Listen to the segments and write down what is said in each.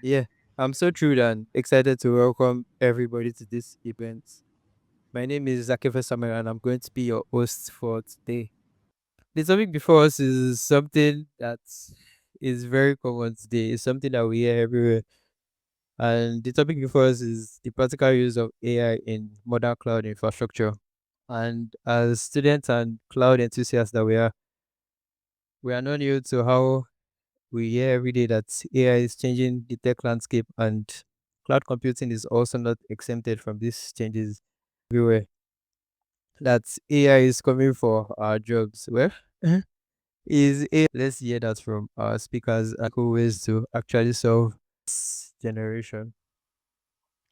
Yeah, I'm so thrilled and excited to welcome everybody to this event. My name is Zakifa Samuel and I'm going to be your host for today. The topic before us is something that is very common today. It's something that we hear everywhere. And the topic before us is the practical use of AI in modern cloud infrastructure. And as students and cloud enthusiasts that we are not new to how we hear every day that AI is changing the tech landscape, and cloud computing is also not exempted from these changes everywhere. That AI is coming for our jobs. Well, is AI? Let's hear that from our speakers and cool ways to actually solve this generation.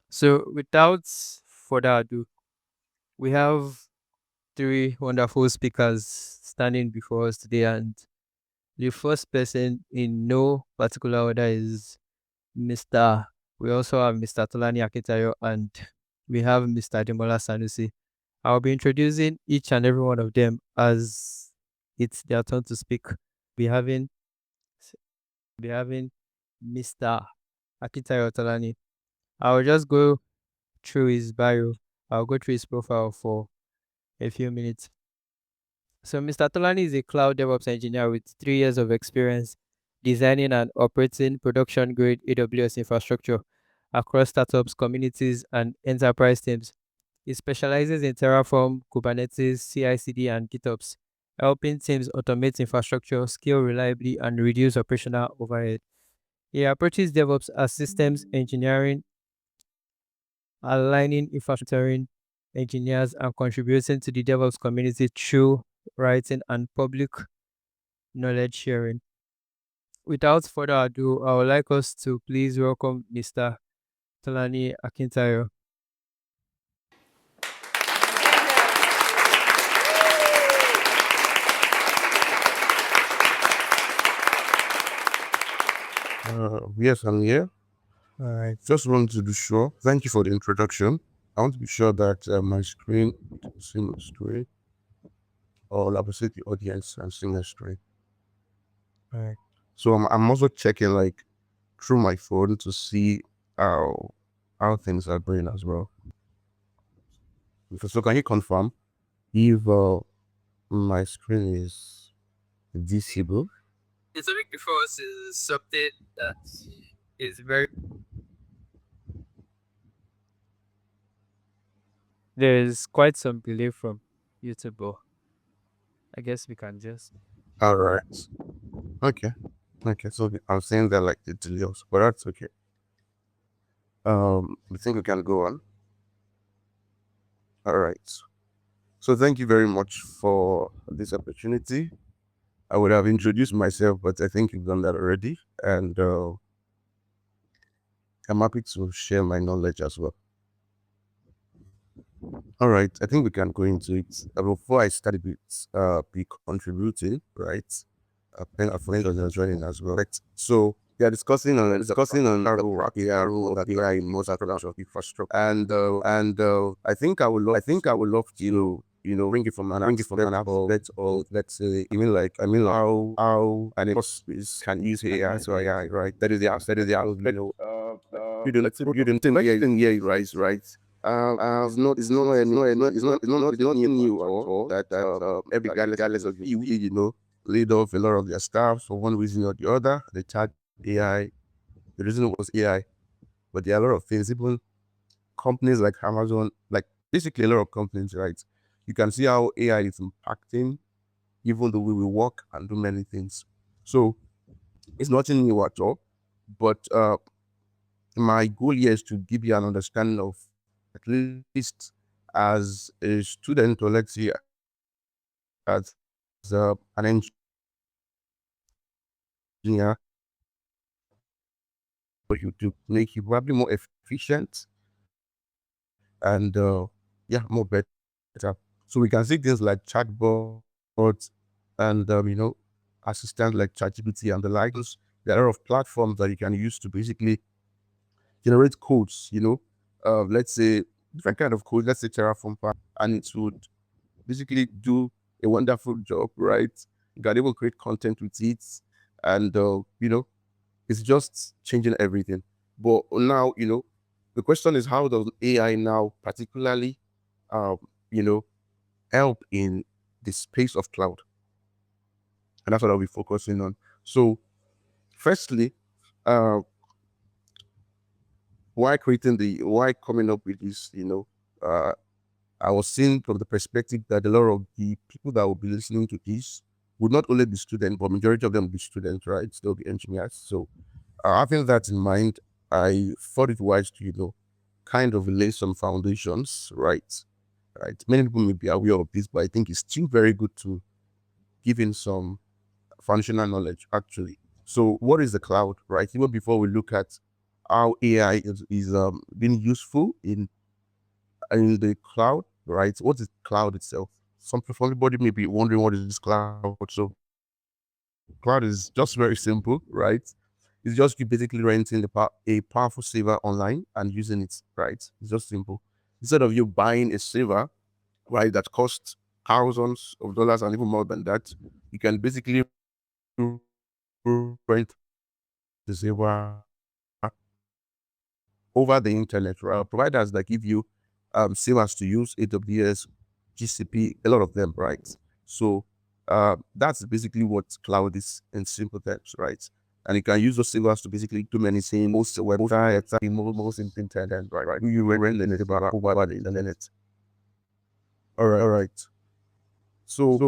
So, without further ado, we have three wonderful speakers standing before us today, and the first person in no particular order is Mr. We also have Mr. Tolani Akintayo and we have Mr. Demola Sanusi. I'll be introducing each and every one of them as it's their turn to speak. Be having be having Mr. Akintayo Tolani. I'll just go through his bio. I'll go through his profile for a few minutes. So Mr. Tolani is a cloud DevOps engineer with 3 years of experience designing and operating production grade AWS infrastructure across startups, communities, and enterprise teams. He specializes in Terraform, Kubernetes, CI/CD, and GitOps, helping teams automate infrastructure, scale reliably, and reduce operational overhead. He approaches DevOps as systems engineering, aligning infrastructure engineers and contributing to the DevOps community through writing and public knowledge sharing. Without further ado, I would like us to please welcome Mr. Tolani Akintayo. Yes, I'm here. All right. Just want to be sure. Thank you for the introduction. I want to be sure that my screen is seeing my screen, or I will see the audience and seeing my screen. All right. So I'm also checking like through my phone to see how how things are going as well. So can you confirm if my screen is visible? The topic before us is something that is very. There's quite some delay from YouTube, but I guess we can just. All right. Okay. Okay. So I'm saying that like the delays, but that's okay. I think we can go on. All right. So thank you very much for this opportunity. I would have introduced myself, but I think you've done that already, and I'm happy to share my knowledge as well. All right, I think we can go into it. Before I start with be contributing, right? Thank our friends are joining as well. Right. So we are discussing on how AI role that AI in most production infrastructure, and I think I would love to bring it from an apple. Let's say I mean like how an is can use AI so AI, right? That is the you didn't think yeah right. It's not new at all that every regardless of laid off a lot of their staff for one reason or the other. They charge AI. The reason was AI, but there are a lot of things. Even companies like Amazon, like basically a lot of companies, right? You can see how AI is impacting even the way we work and do many things. So it's nothing new at all. But my goal here is to give you an understanding of at least as a student, or let's say as an engineer, for you to make you probably more efficient and more better. So we can see things like chatbots and assistants like ChatGPT and the likes. There are a lot of platforms that you can use to basically generate codes. Let's say different kind of code. Let's say Terraform, and it would basically do a wonderful job, right? You can even create content with it, and it's just changing everything. But now, the question is, how does AI now particularly, you know, help in the space of cloud? And that's what I'll be focusing on. So, firstly, uh, why coming up with this, uh, I was seeing from the perspective that a lot of the people that will be listening to this would not only be students, but majority of them will be students, right? They'll be engineers. So, having that in mind, I thought it wise to, kind of lay some foundations, right? Right. Many people may be aware of this, but I think it's still very good to give in some functional knowledge, actually. So, what is the cloud, right? Even before we look at how AI is being useful in the cloud, right? What is cloud itself? Somebody may be wondering what is this cloud. So, cloud is just very simple, right? It's just you basically renting a powerful server online and using it, right? It's just simple. Instead of you buying a server, right, that costs thousands of dollars and even more than that, you can basically rent the server over the internet, right? Providers that give you servers to use, AWS, GCP, a lot of them, right? So that's basically what cloud is in simple terms, right? And you can use those servers to basically do many things, most websites, most internet, right? You rent the server over the internet. All right. So,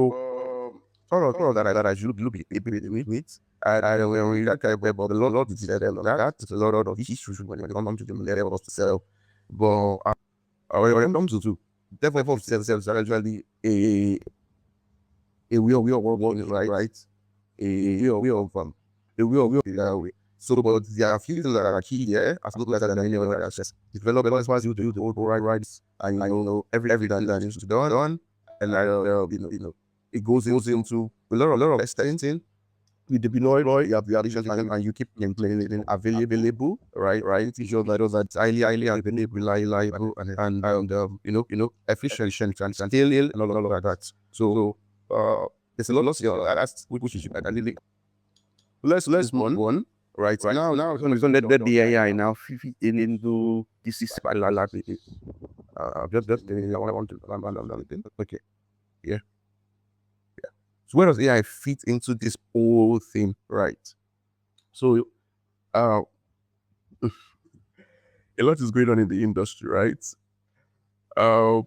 all of that I should look a bit with. And when we look at web, a lot is said on that. There's a lot of issues when it comes to the level of self. But when it comes to level of self is actually a real world, right? A real that way. So, but there are a few things that are key here, as well as any other access. Developers you do the old rights, and everything that needs to be done, and it goes into a lot of testing. With the deploy, you have the additional time and you keep maintaining available, right? Ensure that it's highly available, reliable, and efficient and still and all of that. So, there's a lot here. That's which is really. Let's move on. Right now, we're going to let the AI now fit into this particular language. Just I want to. Okay, yeah. So where does AI fit into this whole thing, right? So, uh, a lot is going on in the industry, right? Uh,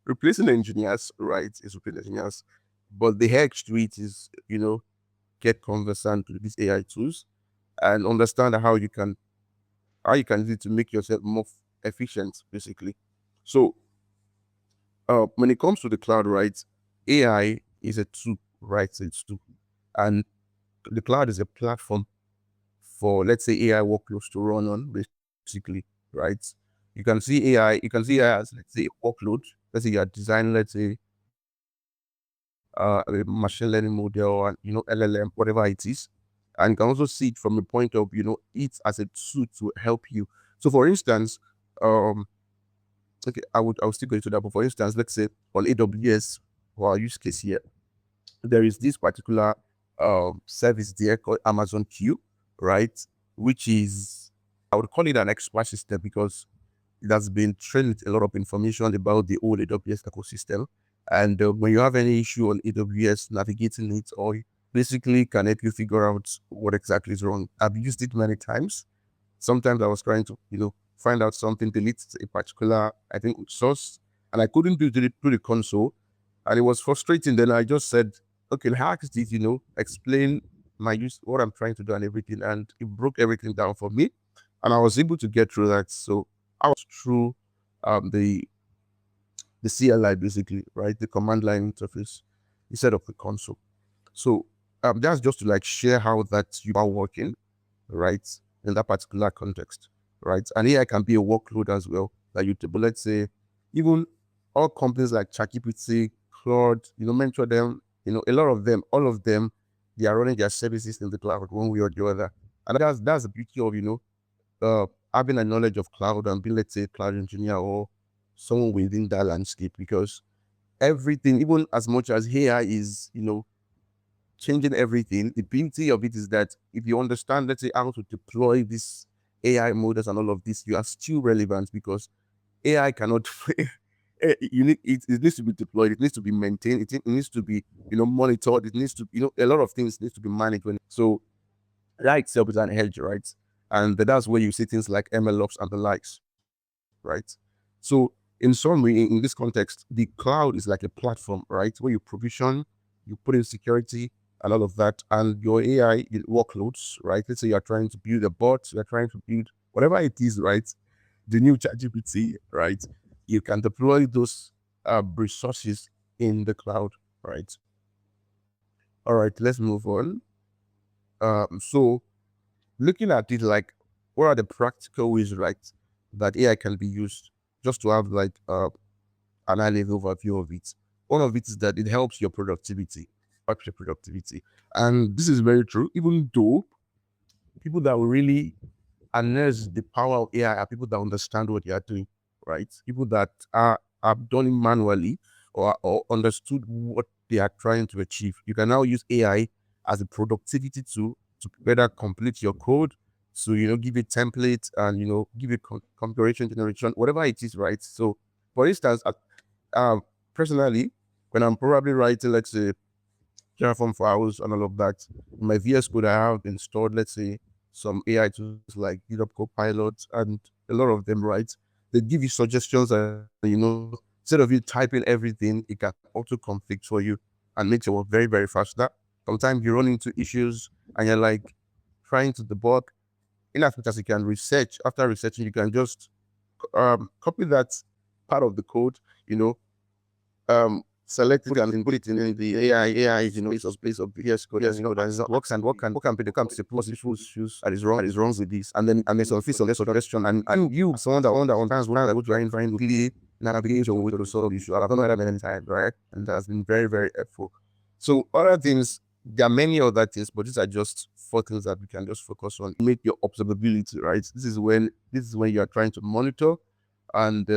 replacing engineers, right, is replacing engineers, but the hedge to it is, get conversant with these AI tools and understand how you can use it to make yourself more efficient, basically. So, when it comes to the cloud, right, AI is a tool, right? It's a tool, and the cloud is a platform for, let's say, AI workloads to run on, basically, right? You can see AI as, let's say, a workload. Let's say you are designing, let's say, a machine learning model and, LLM, whatever it is. And you can also see it from the point of, it as a tool to help you. So, for instance, um, okay, I would still go into that, but for instance, let's say on AWS, for our use case here, there is this particular service there called Amazon Q, right? Which is, I would call it an expert system because it has been trained with a lot of information about the whole AWS ecosystem. And when you have any issue on AWS navigating it, or basically can help you figure out what exactly is wrong. I've used it many times. Sometimes I was trying to, find out something, delete a particular, I think, source, and I couldn't do it through the console. And it was frustrating. Then I just said, okay, how is this, explain my use, what I'm trying to do and everything. And it broke everything down for me. And I was able to get through that. So I was through um, the the CLI, basically, right? The command line interface instead of the console. So that's just to like share how that you are working, right? In that particular context, right? And AI can be a workload as well that you but let's say even all companies like ChatGPT, Claude, mention them, a lot of them, all of them, they are running their services in the cloud one way or the other. And that's the beauty of, having a knowledge of cloud and being, let's say, a cloud engineer or someone within that landscape, because everything, even as much as AI is, changing everything, the beauty of it is that if you understand, let's say, how to deploy this AI models and all of this, you are still relevant because AI cannot. You need it needs to be deployed. It needs to be maintained. It needs to be monitored. It needs to a lot of things needs to be managed. So that itself is an edge, right? And that's where you see things like MLOps and the likes, right? So in summary, in this context, the cloud is like a platform, right, where you provision, you put in security and all of that, and your AI workloads, right? Let's say you're trying to build a bot, you're trying to build whatever it is, right? The new ChatGPT, right? You can deploy those resources in the cloud, right? All right, let's move on. So looking at it, like, what are the practical ways, right, that AI can be used, just to have like an high level overview of it. One of it is that it helps your productivity, and this is very true. Even though people that will really harness the power of AI are people that understand what they are doing, right? People that have done it manually, or understood what they are trying to achieve. You can now use AI as a productivity tool to better complete your code, so give it templates and give it configuration generation, whatever it is, right? So, for instance, um, personally, when I'm probably writing, let's say, Terraform files and all of that, in my VS Code, I have installed, let's say, some AI tools like GitHub Copilot and a lot of them, right? They give you suggestions, and instead of you typing everything, it can auto config for you and makes your work very, very faster. Sometimes you run into issues and you're like trying to debug. In as much as you can research, after researching, you can just copy that part of the code, select it and put it in the AI is place of VS Code, that works, and what can be the comes to plus issues that is wrong with this, and there's a piece of suggestion, and you someone that understands what I'm trying to really navigate your way to solve the issue. I've done that many times, right? And that has been very, very helpful. So other things, there are many other things, but these are just four things that we can just focus on. Make your observability, right? This is when you are trying to monitor and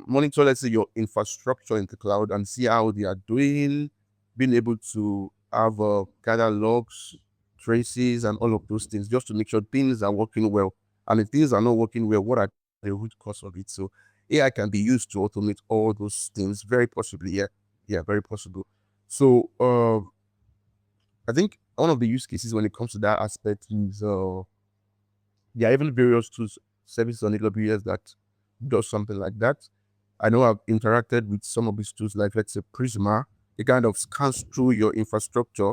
monitor, let's say, your infrastructure in the cloud and see how they are doing, being able to have gather logs, traces, and all of those things, just to make sure things are working well. And if things are not working well, what are the root cause of it? So AI can be used to automate all those things, very possibly. Yeah, very possible. So I think one of the use cases when it comes to that aspect is there are even various tools, services on AWS that does something like that. I know I've interacted with some of these tools, like, let's say, Prisma. It kind of scans through your infrastructure.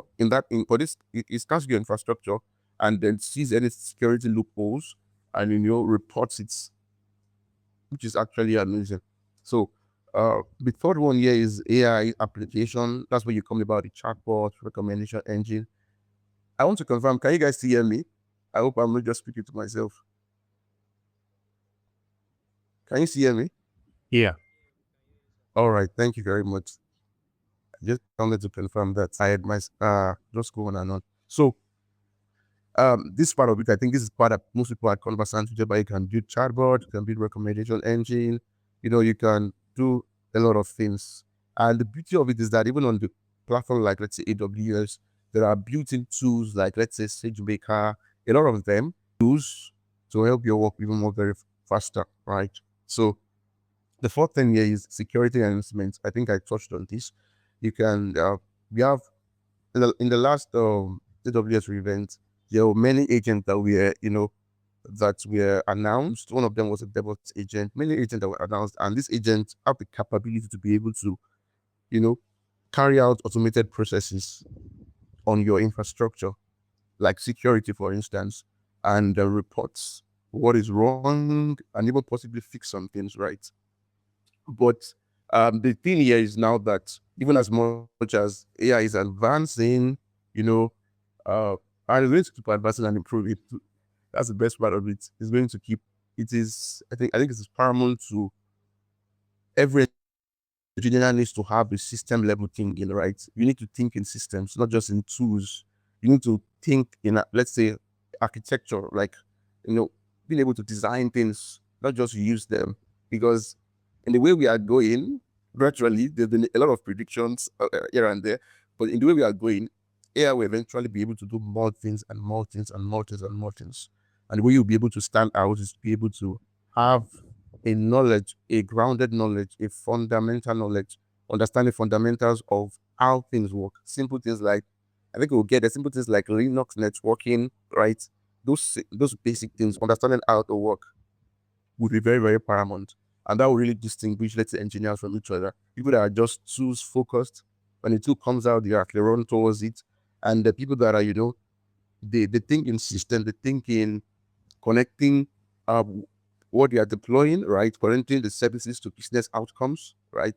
For this, it scans your infrastructure and then sees any security loopholes and reports it, which is actually amazing. So the third one here is AI application. That's where you come about the chatbot recommendation engine. I want to confirm, can you guys see hear me? I hope I'm not just speaking to myself. Can you see me? Yeah. All right, thank you very much. Just wanted to confirm that I had my just go on and on. So this part of it, I think this is part that most people are conversant with, but you can build chatbot, you can build recommendation engine, you can do a lot of things. And the beauty of it is that even on the platform like, let's say, AWS, there are built-in tools like, let's say, SageMaker, a lot of them use to help your work even more very faster, right? So the fourth thing here is security enhancements. I think I touched on this. You can we have in the last AWS event, there were many agents that were announced. One of them was a DevOps agent. Many agents that were announced, and these agents have the capability to be able to, you know, carry out automated processes on your infrastructure, like security, for instance, and reports what is wrong and even possibly fix some things, right? But the thing here is now that even as much as AI is advancing, you know, uh, and it's going to keep advancing and improve it. That's the best part of it. It's going to keep. It is. I think it's paramount to every engineer needs to have a system level thinking, right? You need to think in systems, not just in tools. You need to think in, let's say, architecture, like, being able to design things, not just use them. Because in the way we are going, virtually, there's been a lot of predictions here and there, but in the way we are going, AI will eventually be able to do more things and more things and more things and more things. And the way you'll be able to stand out is to be able to have a knowledge, a grounded knowledge, a fundamental knowledge, understand the fundamentals of how things work. Simple things like, I think we'll get the simple things like Linux networking, right? Those basic things, understanding how to work would be very, very paramount. And that will really distinguish, let's say, engineers from each other. People that are just tools focused, when the tool comes out, they actually run towards it. And the people that are, they think in system, they think in connecting what they are deploying, right? Connecting the services to business outcomes, right?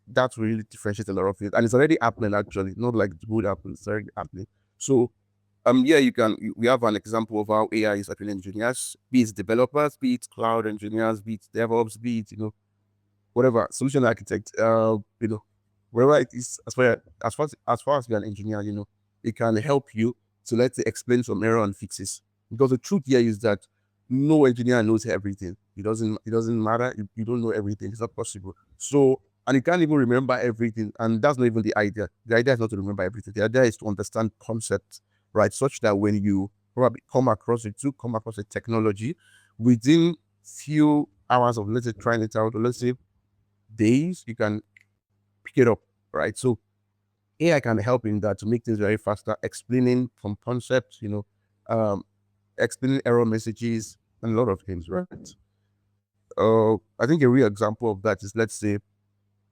That really differentiates a lot of it. And it's already happening actually, not like it would happen, it's already happening. So yeah, we have an example of how AI is helping engineers, be it developers, be it cloud engineers, be it DevOps, be it, whatever, solution architect, wherever it is, as far as you're an engineer, it can help you to, let's say, explain some error and fixes. Because the truth here is that no engineer knows everything. It doesn't matter. You don't know everything. It's not possible. So, and you can't even remember everything. And that's not even the idea. The idea is not to remember everything. The idea is to understand concepts, right? Such that when you probably come across a technology within few hours of, let's say, trying it out, or let's say days, you can pick it up, right? So AI can help in that to make things very faster, explaining from concepts, um, explaining error messages and a lot of things, right? I think a real example of that is, let's say,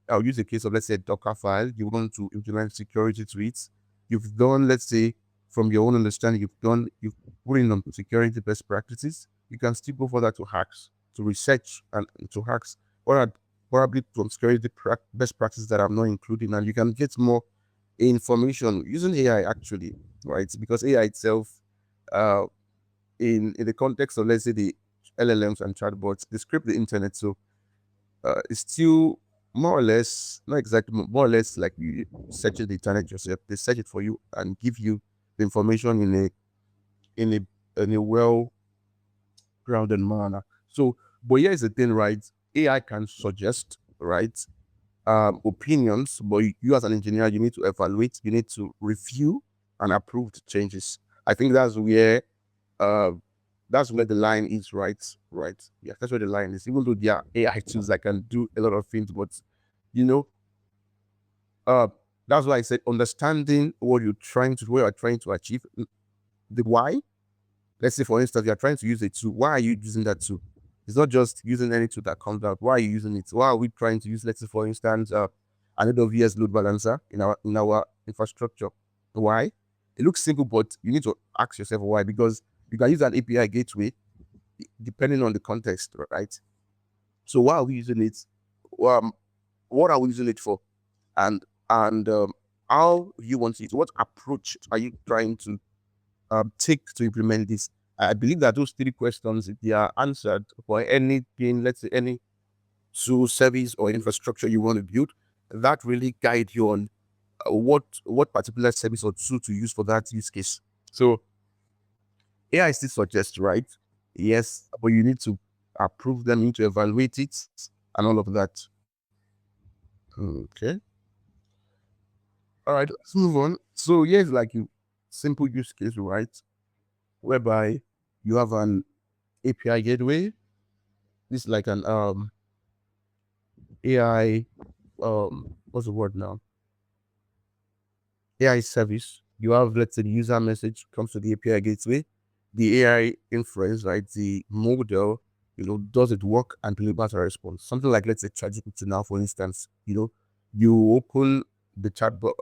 I'll use a case of, let's say, a Docker file. You want to implement security to it. You've done, let's say, from your own understanding, you've put in on security best practices. You can still go further to hacks, to research and to hacks. What are probably some security best practices that I'm not including, and you can get more information using AI actually, right? Because AI itself, uh, in the context of, let's say, the LLMs and chatbots, they scrape the internet. So it's still more or less, not exactly, more or less like you searching the internet yourself. They search it for you and give you the information in a well grounded manner. So, but here's the thing, right? AI can suggest, right, opinions, but you as an engineer, you need to evaluate, you need to review and approve the changes. I think uh, that's where the line is, right? Right. Yeah, that's where the line is. Even though there are AI tools that can do a lot of things, but you know, uh, that's why I said understanding what you're trying to achieve, the why. Let's say, for instance, you're trying to use a tool. Why are you using that tool? It's not just using any tool that comes out. Why are you using it? Why are we trying to use, let's say, for instance, an AWS load balancer in our infrastructure? Why? It looks simple, but you need to ask yourself why. Because you can use an API gateway depending on the context, right? So why are we using it? Um, what are we using it for? And how you want it? What approach are you trying to take to implement this? I believe that those three questions, if they are answered for anything, let's say any tool, service, or infrastructure you want to build, that really guide you on what particular service or tool to use for that use case. So AI still suggests, right? Yes, but you need to approve them, you need to evaluate it, and all of that. Okay. All right, let's move on. So here's like a simple use case, right? Whereby you have an API gateway. This is like an AI what's the word now? AI service. You have, let's say, the user message comes to the API gateway, the AI inference, right? The model, does it work and delivers a response. Something like, let's say, ChatGPT now, for instance, you open the chatbot,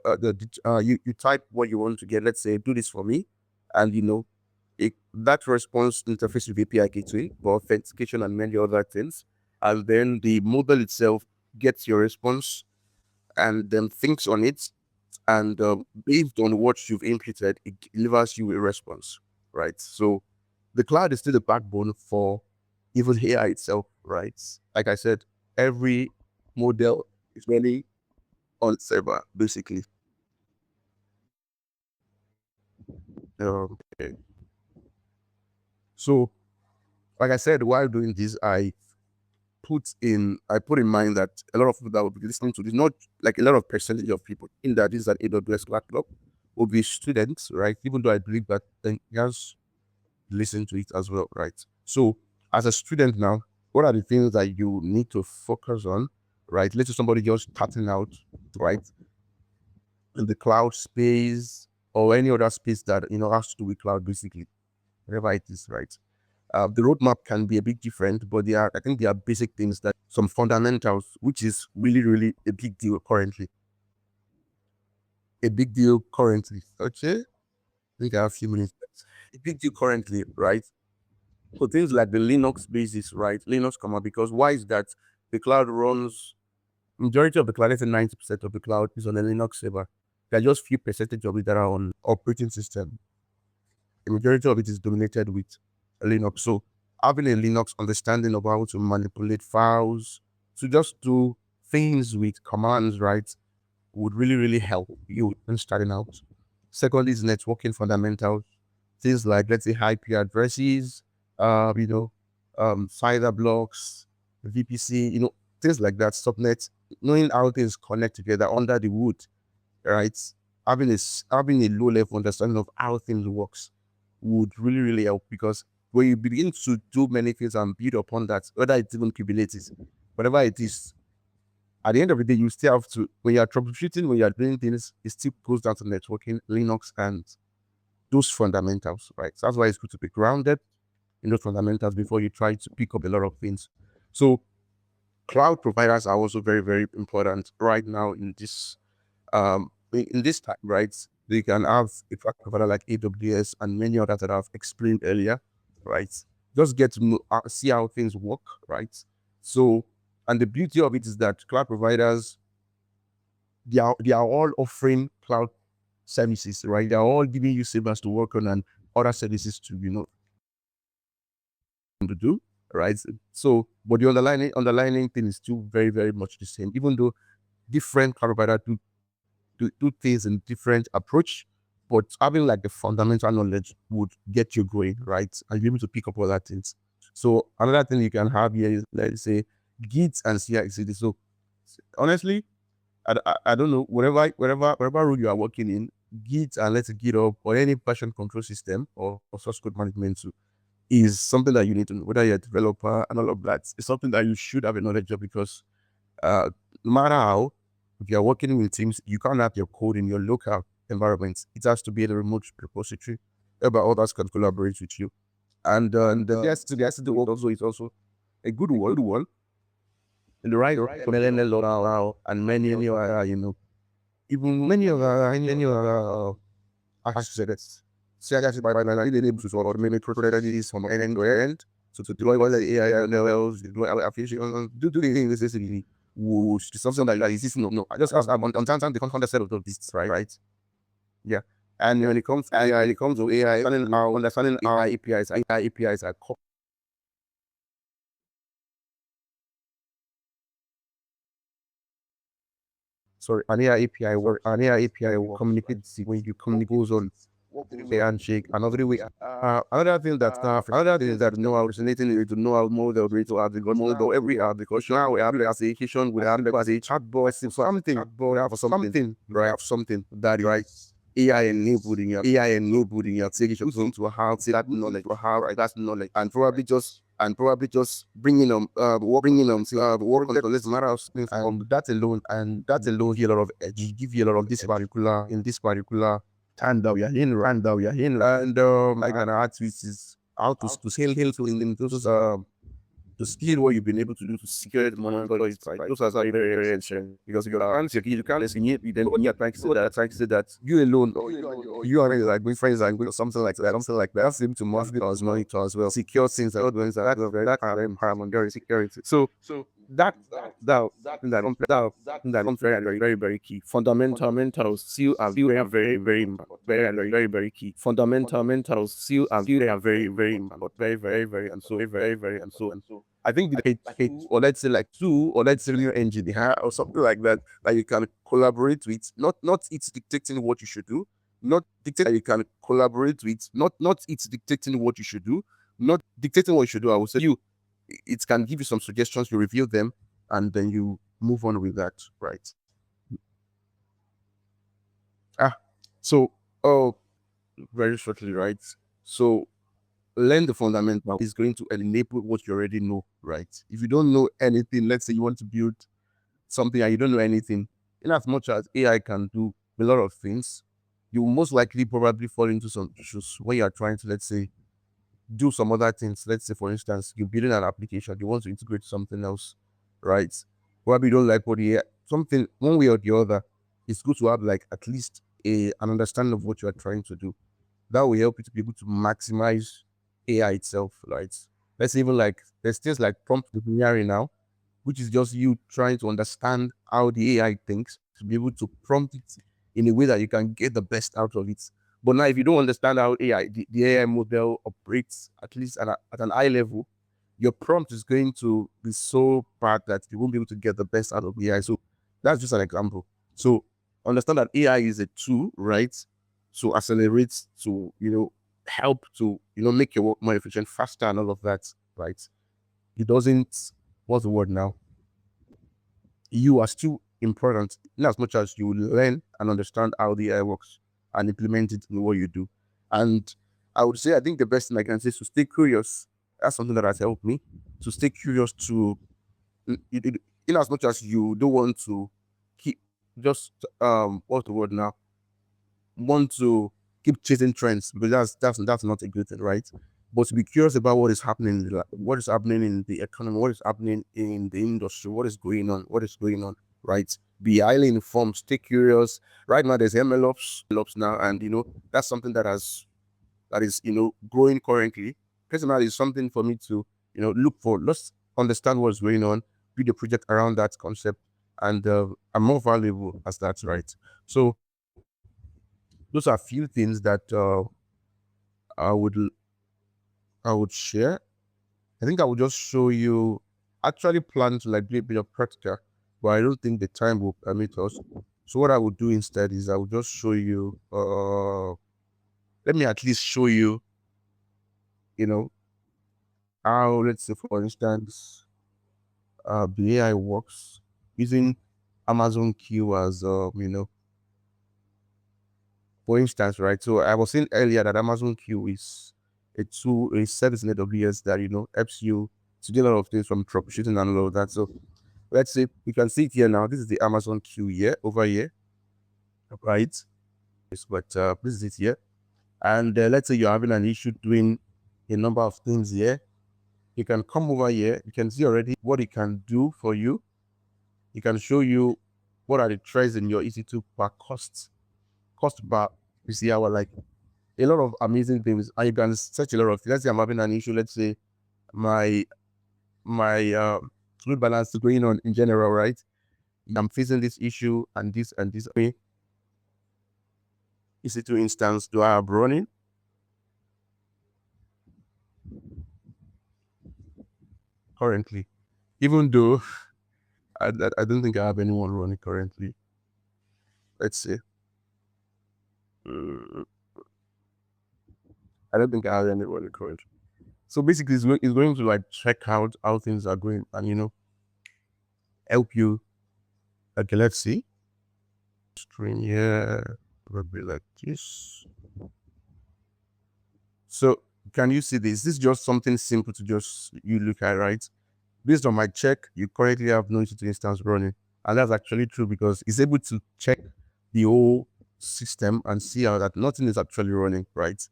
you type what you want to get. Let's say, do this for me, and that response interface with API gateway for authentication and many other things, and then the model itself gets your response and then thinks on it, and based on what you've inputted, it delivers you a response, right? So the cloud is still the backbone for even AI itself, right? Like I said, every model is running on server, basically. Okay. So, like I said, while doing this, I put in mind that a lot of people that will be listening to this, not like a lot of percentage of people in that this is an AWS Cloud Club, or be a student, right? Even though I believe that then he has listen to it as well, right? So as a student now, what are the things that you need to focus on, right? Let's say somebody just starting out, right, in the cloud space or any other space that has to do with cloud, basically, whatever it is, right? The roadmap can be a bit different, but I think there are basic things that some fundamentals, which is really, really a big deal currently. A big deal currently. Okay, I think I have a few minutes. A big deal currently, right? So things like the Linux basis, right? Linux come up because why is that? The cloud runs majority of the cloud, let's say 90% of the cloud is on a Linux server. There are just few percentage of it that are on operating system. The majority of it is dominated with Linux. So having a Linux understanding of how to manipulate files, to just do things with commands, right, would really, really help you when starting out. Second is networking fundamentals. Things like, let's say, IP addresses, uh, you know, cider blocks, VPC, things like that, subnet, knowing how things connect together under the hood, right? Having a low level understanding of how things works would really, really help, because when you begin to do many things and build upon that, whether it's even Kubernetes, whatever it is, at the end of the day, you still have to, when you're troubleshooting, when you're doing things, it still goes down to networking, Linux, and those fundamentals, right? So that's why it's good to be grounded in those fundamentals before you try to pick up a lot of things. So cloud providers are also very, very important right now in this time, right? They can have a cloud provider like AWS and many others that I've explained earlier, right? Just get to see how things work, right? So, and the beauty of it is that cloud providers, they are all offering cloud services, right? They're all giving you servers to work on and other services to do, right? So, but the underlying thing is still very, very much the same, even though different cloud providers do things in different approach, but having like the fundamental knowledge would get you going, right? And you're able to pick up all that things. So another thing you can have here is, let's say, Git and CI/CD. So honestly, I don't know, whatever role you are working in, Git and let's say GitHub or any version control system or source code management tool is something that you need to know, whether you're a developer and all of that. It's something that you should have a knowledge of, because uh, no matter how, if you're working with teams, you can't have your code in your local environment. It has to be in a remote repository whereby others can collaborate with you. And yes, the work also is also a good one in the right now and many other, even many other assets. So I guess by being able to sort of automate processes from end to end. So to deploy all the AI and LLs, deploy applications, do the things necessarily would be something that is this no. I just I'm on the concept of this, right? Yeah. And when it comes to AI, it comes to AI, understanding how AI APIs are sorry, an AI API will communicate when you goes on the handshake. Another thing that know how resonating is to know how model rate to have the model every app, because now we have the application, we have as a chatbot, something, right? Have something that is AI enabled in your application, to have that knowledge, to have that knowledge, and probably just work on the list matter of things, and that alone give you a lot of edge, give you a lot of this particular time that we are in, and I can add to it is how to scale in those the skill what you've been able to do to secure the monitor is right. Those are very, very, very interesting, because you can't escape it. Then when you're trying to say that you alone, or you are like with friends and or something like that, that's able to monitor as well, secure things that that kind of paramount security. So that becomes very, very, very, very key. Fundamentals still are very, very, very important. Very, very, very, very key. Fundamentals still are very, very important. Very, very, very, and so. I think the or let's say like two, or let's say new engineer or something like that you can collaborate with. Not it's dictating what you should do. Not dictating that you can collaborate with. Not it's dictating what you should do. Not dictating what you should do. I would say it can give you some suggestions. You review them, and then you move on with that, right? Ah, so Oh, very shortly, right? So learn the fundamental is going to enable what you already know, right? If you don't know anything, let's say you want to build something and you don't know anything, in as much as AI can do a lot of things, you will most likely probably fall into some issues when you are trying to, let's say, do some other things. Let's say, for instance, you're building an application, you want to integrate something else, right? Probably you don't like what you something one way or the other. It's good to have like at least an understanding of what you are trying to do. That will help you to be able to maximize AI itself, right? Let's even like there's things like prompt engineering now, which is just you trying to understand how the AI thinks to be able to prompt it in a way that you can get the best out of it. But now, if you don't understand how the AI model operates, at least at an high level, your prompt is going to be so bad that you won't be able to get the best out of AI. So that's just an example. So understand that AI is a tool, right? To accelerate, to help to make your work more efficient, faster, and all of that, right? It doesn't. What's the word now? You are still important in as much as you learn and understand how the AI works and implement it in what you do. And I would say, I think the best thing I can say is to stay curious. That's something that has helped me to stay curious to, in as much as you don't want to keep just, what's the word now? Want to keep chasing trends because that's not a good thing, right? But to be curious about what is happening in the economy, what is happening in the industry, what is going on, right? Be highly informed, stay curious. Right now, there's MLOps now, and that's something that is growing currently. Personally, is something for me to look for. Let's understand what's going on, build a project around that concept, and are more valuable as that's right. So those are a few things that I would I would share. I think I would just show you. Actually, plan to like do a bit of practical, but I don't think the time will permit us. So what I would do instead is I would just show you. Let me at least show you. You know how, let's say for instance, the AI works using Amazon Q as for instance, right? So I was saying earlier that Amazon Q is a service in AWS that helps you to do a lot of things from troubleshooting and all of that. So let's say you can see it here now. This is the Amazon Q here over here, right? But this is it here. And let's say you're having an issue doing a number of things here. You can come over here. You can see already what it can do for you. It can show you what are the trades in your EC2 per cost bar. You see our like a lot of amazing things, and you can search a lot of things. Let's say I'm having an issue. Let's say my fluid balance is going on in general, right? I'm facing this issue and this. EC2 instance do I have running currently? Even though I don't think I have anyone running currently. Let's say uh, I don't think I have anyone running currently. So basically, it's going to like check out how things are going and help you. Okay, let's see. Screen here will be like this. So can you see this? This is just something simple to just you look at, right? Based on my check, you currently have no EC2 instance running. And that's actually true because it's able to check the whole system and see how that nothing is actually running, right?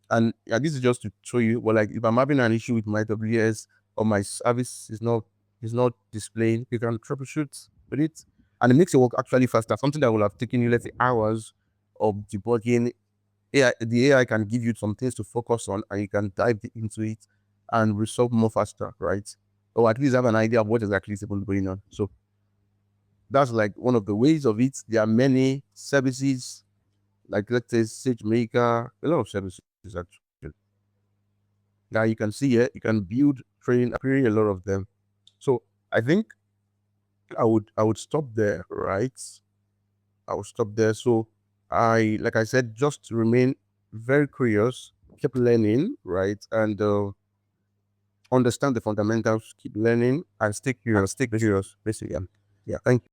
And yeah, this is just to show you, well, like if I'm having an issue with my AWS or my service is not displaying, you can troubleshoot with it. And it makes your work actually faster. Something that will have taken you, let's say, hours of debugging. The AI can give you some things to focus on and you can dive into it and resolve more faster, right? Or at least have an idea of what exactly is even going on. So that's like one of the ways of it. There are many services, like let's say SageMaker, a lot of services actually. Now you can see here, you can build, train, query a lot of them. So I think I would stop there, right? I would stop there. So like I said, just remain very curious, keep learning, right? And understand the fundamentals, keep learning, and stay curious, basically. Yeah. Thank you.